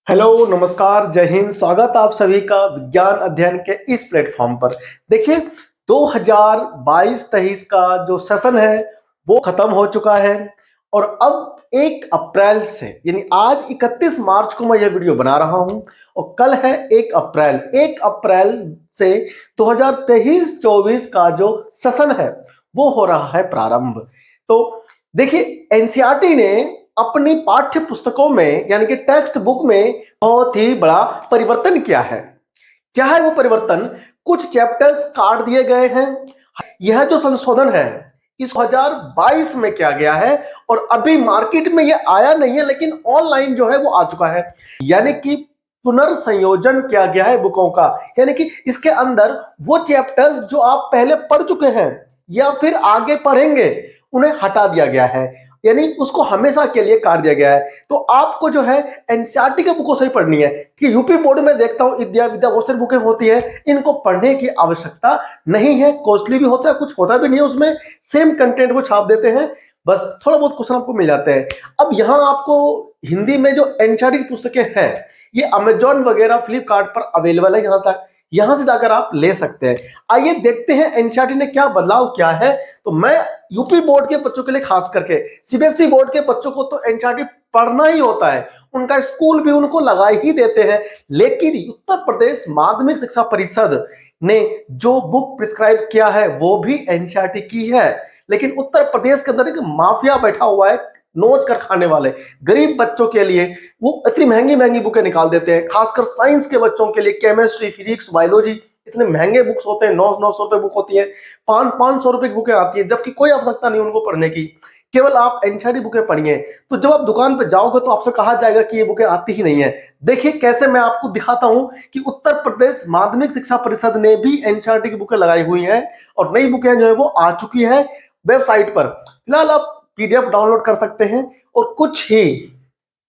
Hello, नमस्कार, जय हिंद। स्वागत आप सभी का विज्ञान अध्ययन के इस प्लेटफॉर्म पर। देखिए, 2022-23 का जो सेशन है वो खत्म हो चुका है और अब 1 अप्रैल से यानी आज 31 मार्च को मैं यह वीडियो बना रहा हूं और कल है 1 अप्रैल। 1 अप्रैल से 2023-24 का जो सेशन है वो हो रहा है प्रारंभ। तो देखिए, एनसीईआरटी ने अपनी पाठ्य पुस्तकों में यानी कि टेक्स्ट बुक में बहुत ही बड़ा परिवर्तन किया है। क्या है वो परिवर्तन? कुछ चैप्टर्स काट दिए गए हैं। यह जो संशोधन है इस 2022 में किया गया है और अभी मार्केट में यह आया नहीं है, लेकिन ऑनलाइन जो है वो आ चुका है। यानी कि पुनर्संयोजन किया गया है बुकों का, यानी कि इसके अंदर वो चैप्टर्स जो आप पहले पढ़ चुके हैं या फिर आगे पढ़ेंगे उन्हें हटा दिया गया है, यानी उसको हमेशा के लिए काट दिया गया है। तो आपको जो है एनसीईआरटी के बुकों से ही पढ़नी है कि यूपी बोर्ड में देखता हूं विद्या बहुत सारी बुकें होती है, इनको पढ़ने की आवश्यकता नहीं है। कॉस्टली भी होता है, कुछ होता भी नहीं है उसमें, सेम कंटेंट को छाप देते हैं, बस थोड़ा बहुत क्वेश्चन आपको मिल जाते हैं। अब यहाँ आपको हिंदी में जो एनसीईआरटी की पुस्तकें हैं ये अमेजॉन वगैरह फ्लिपकार्ट पर अवेलेबल है, यहां से जाकर आप ले सकते हैं। आइए देखते हैं एनसीईआरटी ने क्या बदलाव किया है। तो मैं यूपी बोर्ड के बच्चों के लिए, खास करके सीबीएसई बोर्ड के बच्चों को तो एनसीईआरटी पढ़ना ही होता है, उनका स्कूल भी उनको लगा ही देते हैं। लेकिन उत्तर प्रदेश माध्यमिक शिक्षा परिषद ने जो बुक प्रिस्क्राइब किया है वो भी एनसीईआरटी की है, लेकिन उत्तर प्रदेश के अंदर एक माफिया बैठा हुआ है, नोच कर खाने वाले गरीब बच्चों के लिए वो इतनी महंगी महंगी बुकें निकाल देते हैं। खासकर साइंस के बच्चों के लिए केमिस्ट्री, फिजिक्स, बायोलॉजी, इतने महंगे बुक्स होते हैं, 900 रुपए बुक होती है, 500 रुपए की बुकें आती है, जबकि कोई आवश्यकता नहीं उनको पढ़ने की, केवल आप एनसीईआरटी बुकें पढ़िए। तो जब आप दुकान पर जाओगे तो आपसे कहा जाएगा कि ये बुकें आती ही नहीं है। देखिए कैसे मैं आपको दिखाता हूं कि उत्तर प्रदेश माध्यमिक शिक्षा परिषद ने भी एनसीईआरटी की बुकें लगाई हुई हैं और नई बुकें जो है वो आ चुकी है वेबसाइट पर। फिलहाल आप पीडीएफ डाउनलोड कर सकते हैं और कुछ ही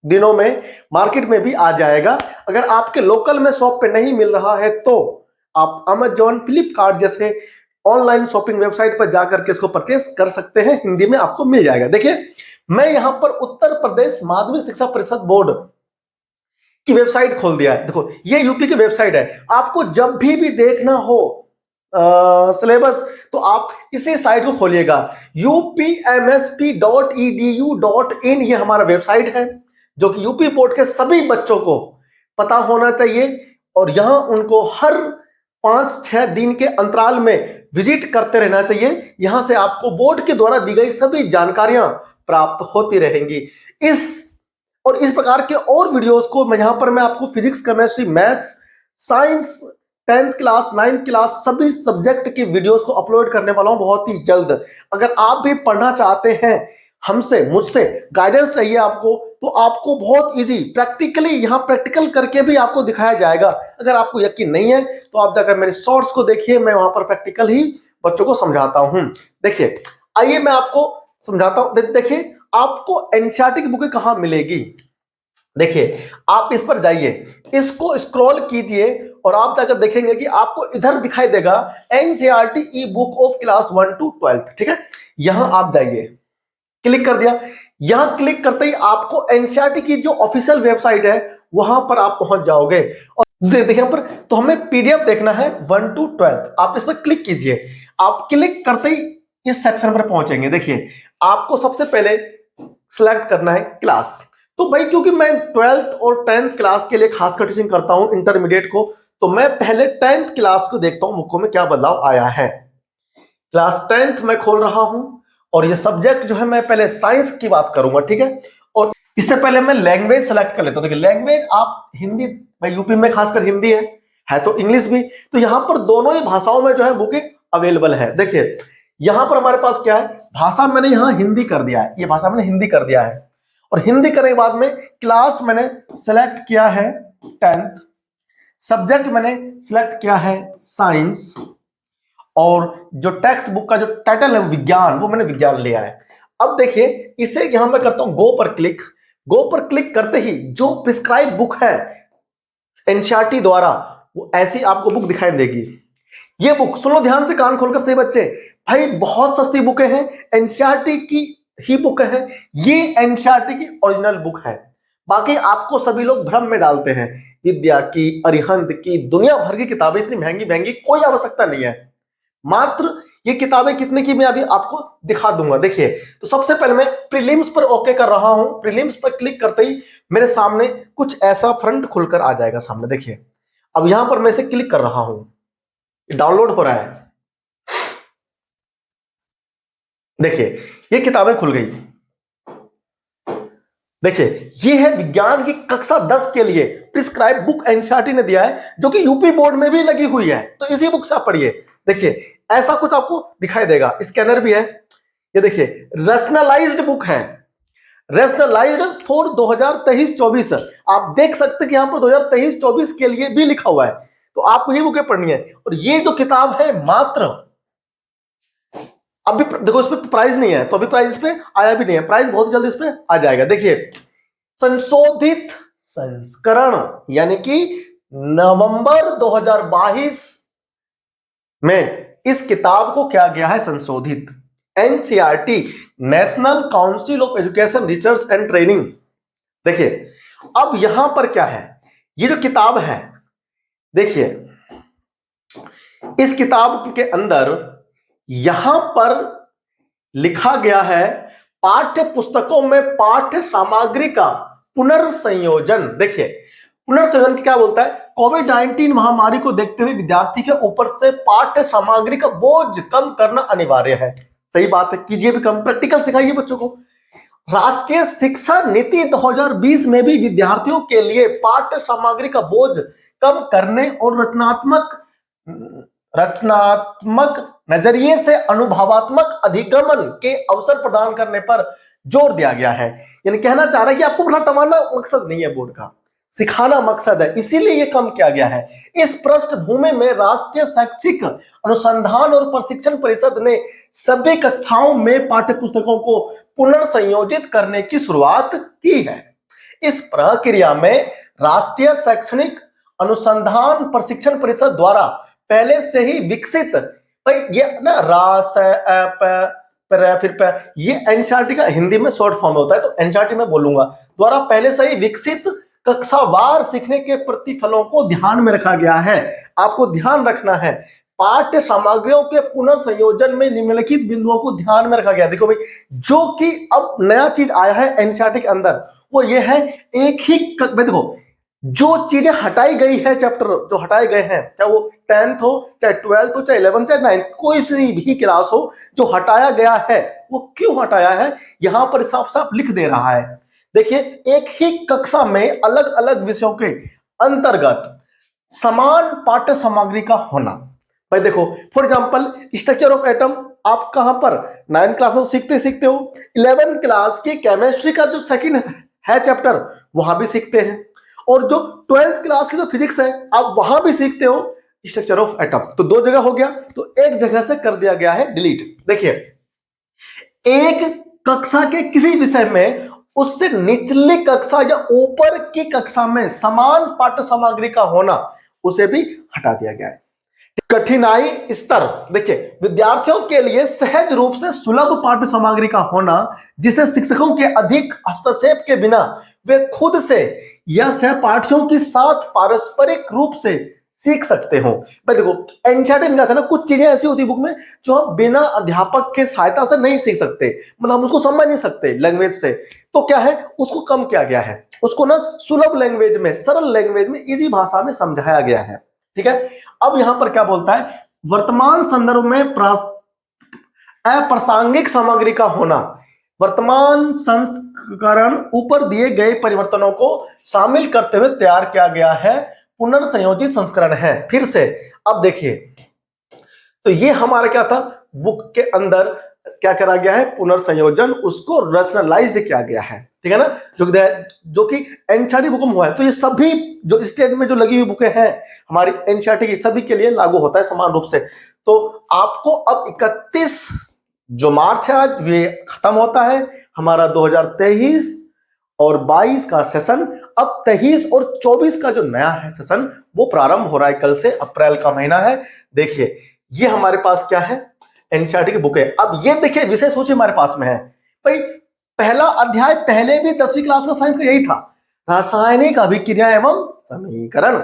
दिनों में मार्केट में भी आ जाएगा। अगर आपके लोकल में शॉप पे नहीं मिल रहा है तो आप अमेजॉन, फ्लिपकार्ट जैसे ऑनलाइन शॉपिंग वेबसाइट पर जाकर के इसको परचेस कर सकते हैं, हिंदी में आपको मिल जाएगा। देखिए, मैं यहां पर उत्तर प्रदेश माध्यमिक शिक्षा परिषद बोर्ड की वेबसाइट खोल दिया है। देखो, ये यूपी की वेबसाइट है। आपको जब भी देखना हो सिलेबस तो आप इसी साइट को खोलिएगा, upmsp.edu.in। ये हमारा वेबसाइट है जो कि यूपी बोर्ड के सभी बच्चों को पता होना चाहिए और यहां उनको हर 5-6 दिन के अंतराल में विजिट करते रहना चाहिए। यहां से आपको बोर्ड के द्वारा दी गई सभी जानकारियां प्राप्त होती रहेंगी। इस प्रकार के और वीडियोस को मैं आपको physics, chemistry, maths, science, 10th class, 9th class सभी सब्जेक्ट की वीडियोस को अपलोड करने वाला हूं बहुत ही जल्द। अगर आप भी पढ़ना चाहते हैं मुझसे गाइडेंस चाहिए आपको, तो आपको बहुत इजी प्रैक्टिकली यहां प्रैक्टिकल करके भी आपको दिखाया जाएगा। अगर आपको यकीन नहीं है तो आप जाकर मेरे शॉर्ट्स को देखिए, मैं वहां पर प्रैक्टिकल ही बच्चों को समझाता हूं। देखिए, आइए मैं आपको समझाता हूं। देखिए, आपको एनसीईआरटी की बुकें कहां मिलेगी। देखिए, आप इस पर जाइए, इसको स्क्रॉल कीजिए और आप जाकर देखेंगे कि आपको इधर दिखाई देगा NCERT E book of class 1 to 12। ठीक है, यहां आप जाइए, क्लिक कर दिया। यहां क्लिक करते ही आपको एनसीईआरटी की जो ऑफिशियल वेबसाइट है वहां पर आप पहुंच जाओगे और देखिए यहां पर तो हमें पीडीएफ देखना है 1 to 12। आप इस पर क्लिक कीजिए। आप क्लिक करते ही इस सेक्शन पर पहुंचेंगे। देखिए, आपको सबसे पहले सिलेक्ट करना है क्लास। तो भाई, क्योंकि मैं 12th और 10th क्लास के लिए खासकर टीचिंग करता हूं इंटरमीडिएट को, तो मैं पहले 10th क्लास को देखता हूं बुकों में क्या बदलाव आया है। क्लास 10th में खोल रहा हूं और ये सब्जेक्ट जो है मैं पहले साइंस की बात करूंगा। ठीक है, और इससे पहले मैं लैंग्वेज सेलेक्ट कर लेता हूं। देखिए, लैंग्वेज आप हिंदी, भाई यूपी में खासकर हिंदी है तो इंग्लिश भी, तो यहां पर दोनों ही भाषाओं में जो है बुकें अवेलेबल है। देखिए, यहां पर हमारे पास क्या है, भाषा मैंने यहां हिंदी कर दिया है, ये भाषा मैंने हिंदी कर दिया है और हिंदी करने के बाद में क्लास मैंने सिलेक्ट किया है 10th, सब्जेक्ट मैंने सिलेक्ट किया है साइंस और जो टेक्स्ट बुक का जो टाइटल है विज्ञान, वो मैंने विज्ञान लिया है। अब देखिए, इसे यहां मैं करता हूं गो पर क्लिक। गो पर क्लिक करते ही जो प्रिस्क्राइब बुक है एनसीईआरटी द्वारा वो ऐसी आपको बुक दिखाई देगी। ये बुक सुनो ध्यान से, कान खोलकर सही बच्चे, भाई बहुत सस्ती बुकें हैं, एनसीईआरटी की ही बुक है, ये एनसीईआरटी की ओरिजिनल बुक है। बाकी आपको सभी लोग भ्रम में डालते हैं। विद्या की, अरिहंत की, दुनिया भर की किताबें, इतनी महंगी महंगी, कोई आवश्यकता नहीं है। मात्र ये किताबें कितने की मैं अभी आपको दिखा दूंगा। देखिए, तो सबसे पहले मैं प्रीलिम्स पर ओके कर रहा हूं। प्रीलिम्स पर क्लिक करते ही मेरे सामने कुछ ऐसा फ्रंट खुलकर आ जाएगा सामने। देखिए, अब यहां पर मैं इसे क्लिक कर रहा हूं, डाउनलोड हो रहा है। देखिए, ये किताबें खुल गई। देखिए, ये है विज्ञान की कक्षा 10 के लिए प्रिस्क्राइब बुक एनसीईआरटी ने दिया है, जो कि यूपी बोर्ड में भी लगी हुई है, तो इसी बुक से आप पढ़िए। देखिए, ऐसा कुछ आपको दिखाई देगा, स्कैनर भी है। ये देखिए, रैशनलाइज्ड बुक है, रैशनलाइज्ड फॉर 2023-24। आप देख सकते हैं कि यहां पर 2023-24 के लिए भी लिखा हुआ है, तो आपको ये बुकें पढ़नी है। और ये जो किताब है, मात्र अभी देखो, इस पे प्राइस नहीं है, तो अभी प्राइस इस पे आया भी नहीं है, प्राइस बहुत जल्दी इस पे आ जाएगा। देखिए, संशोधित संस्करण, यानी कि नवंबर 2022 में इस किताब को क्या गया है, संशोधित। NCERT, national council of education research and training. देखिए, अब यहां पर क्या है, ये जो किताब है, देखिए, इस किताब के अंदर यहां पर लिखा गया है, पाठ्य पुस्तकों में पाठ्य सामग्री का पुनर्संयोजन। देखिए, पुनर्संयोजन क्या बोलता है, कोविड-19 महामारी को देखते हुए विद्यार्थी के ऊपर से पाठ्य सामग्री का बोझ कम करना अनिवार्य है। सही बात है, कीजिए भी कम, प्रैक्टिकल सिखाइए बच्चों को। राष्ट्रीय शिक्षा नीति 2020 में भी विद्यार्थियों के लिए पाठ्य सामग्री का बोझ कम करने और रचनात्मक नजरिए से अनुभवात्मक अधिगमन के अवसर प्रदान करने पर जोर दिया गया है। यानी कहना चाह रहा है कि आपको रटवाना मकसद नहीं है बोर्ड का, सिखाना मकसद है, इसीलिए यह कम किया गया है। इस पृष्ठभूमि में राष्ट्रीय शैक्षिक अनुसंधान और प्रशिक्षण परिषद ने सभी कक्षाओं में पाठ्य पुस्तकों को पुनर्संयोजित करने की शुरुआत की है। इस प्रक्रिया में राष्ट्रीय शैक्षणिक अनुसंधान प्रशिक्षण परिषद द्वारा पहले से ही विकसित, भाई ये ना ये एनसीईआरटी का हिंदी में शॉर्ट फॉर्म होता है, तो एनसीईआरटी में बोलूंगा, द्वारा पहले से ही विकसित कक्षावार सीखने के प्रतिफलों को ध्यान में रखा गया है। आपको ध्यान रखना है, पाठ्य सामग्रियों के पुनर्संयोजन में निम्नलिखित बिंदुओं को ध्यान में रखा गया। देखो भाई, जो कि अब नया चीज आया है एनसीईआरटी के अंदर, वो ये है, एक ही देखो, जो चीजें हटाई गई है, चैप्टर जो हटाए गए हैं, चाहे वो 10th हो, चाहे 12th हो, चाहे 11th, चाहे 9th, कोई सी भी क्लास हो, जो हटाया गया है, वो क्यों हटाया है, यहां पर साफ साफ लिख दे रहा है। देखिए, एक ही कक्षा में अलग अलग विषयों के अंतर्गत समान पाठ्य सामग्री का होना। भाई देखो, for example structure of atom आप कहां पर 9th क्लास में सीखते सीखते हो, 11th क्लास की केमिस्ट्री का जो सेकंड है चैप्टर, वहां भी सीखते हैं, और जो 12th क्लास की जो फिजिक्स है, आप वहां भी सीखते हो स्ट्रक्चर ऑफ एटम। तो दो जगह हो गया, तो एक जगह से कर दिया गया है डिलीट। देखिए, एक कक्षा के किसी विषय में उससे निचली कक्षा या ऊपर की कक्षा में समान पाठ्य सामग्री का होना, उसे भी हटा दिया गया है। कठिनाई स्तर, देखिए, विद्यार्थियों के लिए सहज रूप से सुलभ पाठ्य सामग्री का होना, जिसे शिक्षकों के अधिक हस्तक्षेप के बिना वे खुद से या सहपाठियों के साथ पारस्परिक रूप से सीख सकते हो। भाई देखो, एनसीईआरटी में क्या था ना, कुछ चीजें ऐसी होती बुक में जो हम बिना अध्यापक के सहायता से नहीं सीख सकते, मतलब हम उसको समझ नहीं सकते लैंग्वेज से, तो क्या है, उसको कम किया गया है, उसको ना सुलभ लैंग्वेज में, सरल लैंग्वेज में, इजी भाषा में समझाया गया है। ठीक है, अब यहां पर क्या बोलता है, वर्तमान संदर्भ में अप्रासंगिक सामग्री का होना, वर्तमान संस्करण ऊपर दिए गए परिवर्तनों को शामिल करते हुए तैयार किया गया है, पुनर्संयोजित संस्करण है। फिर से अब देखिए, तो ये हमारा क्या था, बुक के अंदर क्या करा गया है, पुनर्संयोजन, उसको रैशनलाइज्ड किया गया है। ठीक है ना, जो कि एनसीईआरटी बुक में हुआ है। तो ये सभी जो स्टेट में जो लगी हुई बुकें हैं हमारी एनसीईआरटी की, सभी के लिए लागू होता है समान रूप से। तो आपको अब 31 जो मार्च है आज, ये खत्म होता है हमारा 2023 और 22 का सेशन। अब 23 और 24 का जो नया है सेशन, वो प्रारंभ हो रहा है कल से, अप्रैल का महीना है। देखिए, ये हमारे पास क्या है, एनसीईआरटी की बुक है। अब ये देखिए, विषय सूची हमारे पास में है। भाई, पहला अध्याय पहले भी 10वीं क्लास का साइंस का यही था, रासायनिक अभिक्रिया एवं समीकरण।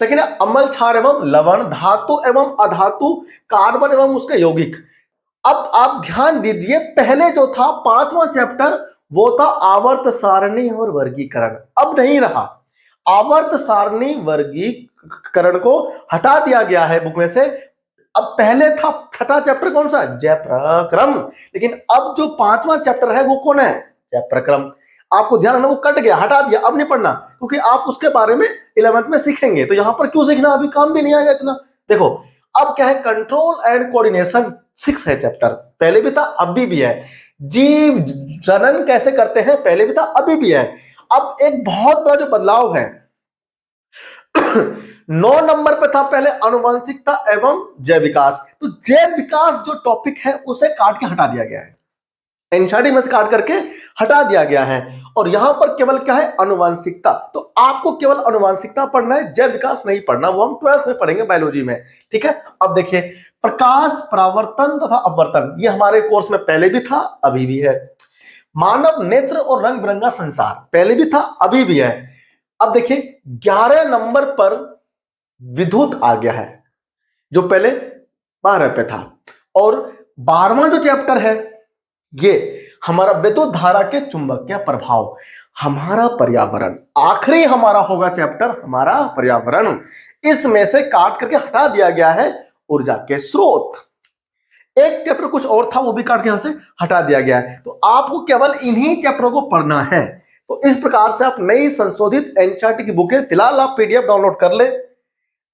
सेकेंड है अम्ल क्षार एवं लवण, धातु एवं अधातु, कार्बन एवं उसके यौगिक। अब आप ध्यान दीजिए, पहले जो था 5वां चैप्टर वो था आवर्त सारणी और वर्गीकरण, अब नहीं रहा। आवर्त सारणी वर्गीकरण को हटा दिया गया है बुक में से। अब पहले था छठा चैप्टर कौन सा, जय प्रक्रम, लेकिन अब जो 5वां चैप्टर है वो कौन है, जय प्रक्रम। आपको ध्यान रखना, वो कट गया, हटा दिया, अब नहीं पढ़ना, क्योंकि आप उसके बारे में 11th में सीखेंगे, तो यहां पर क्यों सीखना, अभी काम भी नहीं आएगा इतना। देखो अब क्या है, कंट्रोल एंड कोऑर्डिनेशन 6 है चैप्टर, पहले भी था अभी भी है। जीव जनन कैसे करते हैं, पहले भी था अभी भी है। अब एक बहुत बड़ा जो बदलाव है 9 नंबर पे था पहले आनुवंशिकता एवं जैव विकास, तो जैव विकास जो टॉपिक है उसे काट के हटा दिया गया है, एनसीईआरटी में से काट करके हटा दिया गया है, और यहां पर केवल क्या है, आनुवंशिकता। तो आपको केवल आनुवंशिकता पढ़ना है, जैव विकास नहीं पढ़ना, वो हम 12th में पढ़ेंगे बायोलॉजी में, ठीक है। अब देखिए प्रकाश परावर्तन तथा अपवर्तन, ये हमारे कोर्स में पहले भी था अभी भी है। मानव नेत्र और रंग बिरंगा संसार, पहले भी था अभी भी है। अब देखिए 11 नंबर पर विद्युत आ गया है, जो पहले 12 पे था, और 12वां जो चैप्टर है ये हमारा विद्युत धारा के चुंबकीय प्रभाव, हमारा पर्यावरण, आखिरी हमारा होगा चैप्टर हमारा पर्यावरण। इसमें से काट करके हटा दिया गया है ऊर्जा के स्रोत। एक चैप्टर कुछ और था, वो भी काट के यहां से हटा दिया गया है, तो आपको केवल इन्हीं चैप्टरों को पढ़ना है। तो इस प्रकार से आप नई संशोधित एनसीईआरटी की बुकें, फिलहाल आप पीडीएफ डाउनलोड कर ले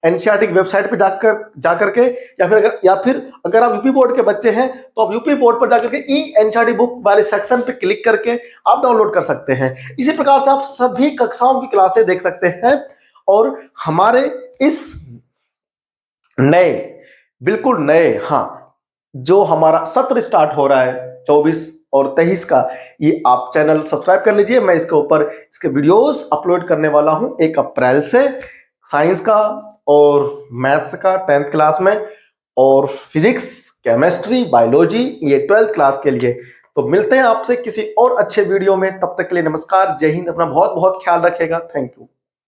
एनसीईआरटी की वेबसाइट पे जाकर के, या फिर अगर आप यूपी बोर्ड के बच्चे हैं तो आप यूपी बोर्ड पर जाकर के ई एनसीईआरटी बुक वाले सेक्शन पे क्लिक करके आप डाउनलोड कर सकते हैं। इसी प्रकार से आप सभी कक्षाओं की क्लासें देख सकते हैं, और हमारे इस नए, बिल्कुल नए, हाँ, जो हमारा सत्र स्टार्ट हो रहा है 24 और 23 का, ये आप चैनल सब्सक्राइब कर लीजिए। मैं इसके ऊपर इसके वीडियोस अपलोड करने वाला हूं 1 अप्रैल से, साइंस का और मैथ्स का 10th क्लास में, और फिजिक्स, केमिस्ट्री, बायोलॉजी, ये 12th क्लास के लिए। तो मिलते हैं आपसे किसी और अच्छे वीडियो में, तब तक के लिए नमस्कार, जय हिंद, अपना बहुत बहुत ख्याल रखेगा, थैंक यू।